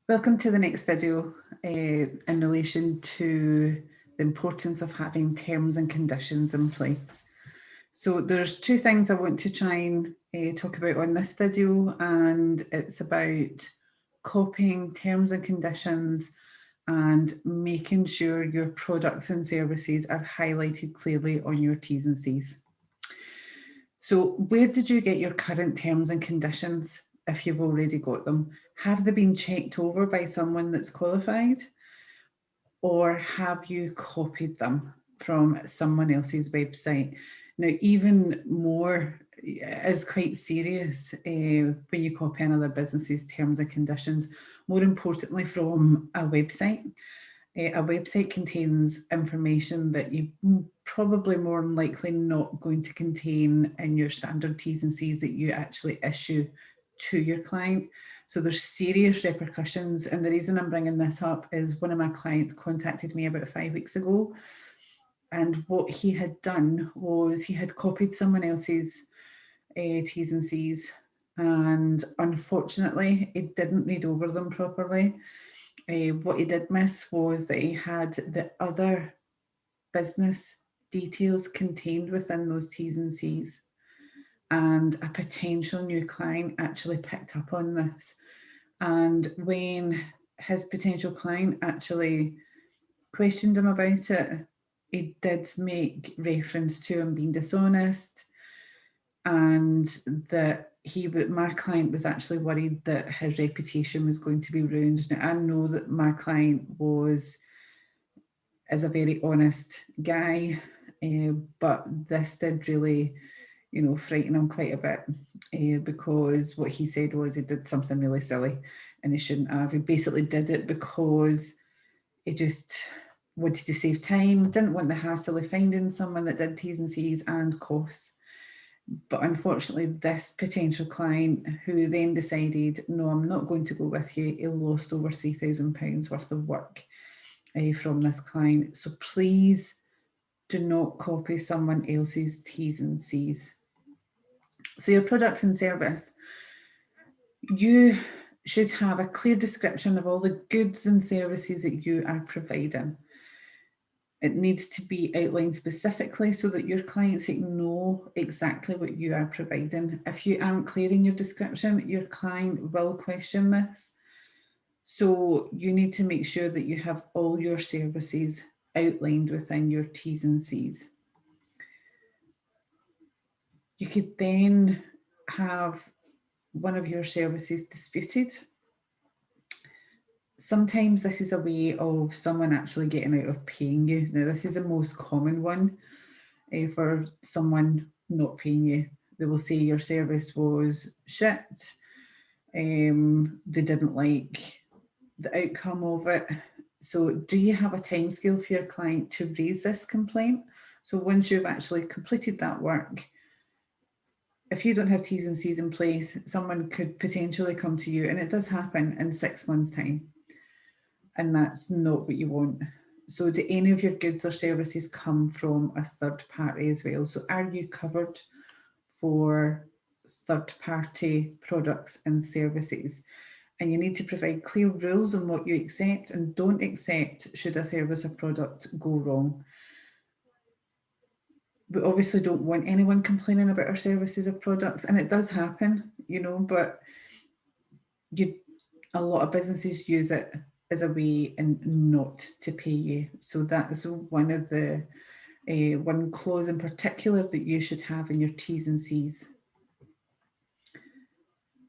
Welcome to the next video in relation to the importance of having terms and conditions in place. So there's two things I want to try and talk about on this video, and it's about copying terms and conditions and making sure your products and services are highlighted clearly on your T's and C's. So where did you get your current terms and conditions if you've already got them? Have they been checked over by someone that's qualified? Or have you copied them from someone else's website? Now, even more is quite serious when you copy another business's terms and conditions, more importantly from a website. A website contains information that you probably more than likely not going to contain in your standard T's and C's that you actually issue to your client. So there's serious repercussions. And the reason I'm bringing this up is one of my clients contacted me about 5 weeks ago. And what he had done was he had copied someone else's T's and C's. And unfortunately, it didn't read over them properly. What he did miss was that he had the other business details contained within those T's and C's. And a potential new client actually picked up on this. And when his potential client actually questioned him about it, he did make reference to him being dishonest, and that my client was actually worried that his reputation was going to be ruined. Now, I know that my client is a very honest guy, but this did really, frighten him quite a bit, because what he said was he did something really silly and he shouldn't have. He basically did it because he just wanted to save time, didn't want the hassle of finding someone that did T's and C's and costs. But unfortunately, this potential client, who then decided, no, I'm not going to go with you, he lost over £3,000 worth of work from this client. So please do not copy someone else's T's and C's. So your products and service, you should have a clear description of all the goods and services that you are providing. It needs to be outlined specifically so that your clients know exactly what you are providing. If you aren't clear in your description, your client will question this. So you need to make sure that you have all your services outlined within your T's and C's. You could then have one of your services disputed. Sometimes this is a way of someone actually getting out of paying you. Now, this is the most common one for someone not paying you. They will say your service was shit. They didn't like the outcome of it. So do you have a timescale for your client to raise this complaint? So once you've actually completed that work, if you don't have T's and C's in place, someone could potentially come to you, and it does happen, in 6 months' time. And that's not what you want. So do any of your goods or services come from a third party as well? So are you covered for third party products and services? And you need to provide clear rules on what you accept and don't accept should a service or product go wrong. We obviously don't want anyone complaining about our services or products, and it does happen, but a lot of businesses use it as a way and not to pay you. So that's one of the one clause in particular that you should have in your T's and C's.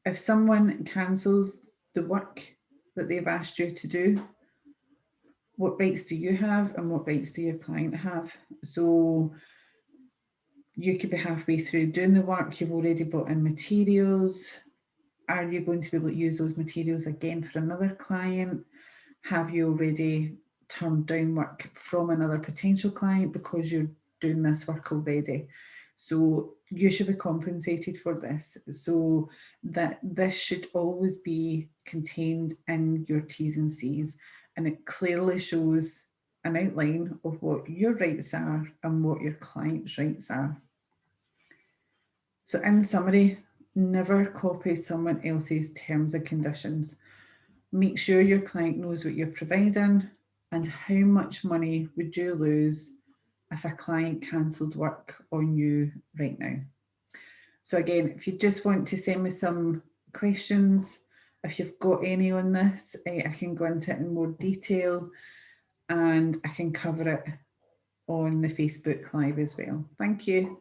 If someone cancels the work that they've asked you to do, what rights do you have and what rights do your client have? So you could be halfway through doing the work, you've already brought in materials. Are you going to be able to use those materials again for another client? Have you already turned down work from another potential client because you're doing this work already? So you should be compensated for this. So that this should always be contained in your T's and C's, and it clearly shows an outline of what your rights are and what your client's rights are. So in summary, never copy someone else's terms and conditions. Make sure your client knows what you're providing, and how much money would you lose if a client cancelled work on you right now. So again, if you just want to send me some questions, if you've got any on this, I can go into it in more detail, and I can cover it on the Facebook Live as well. Thank you.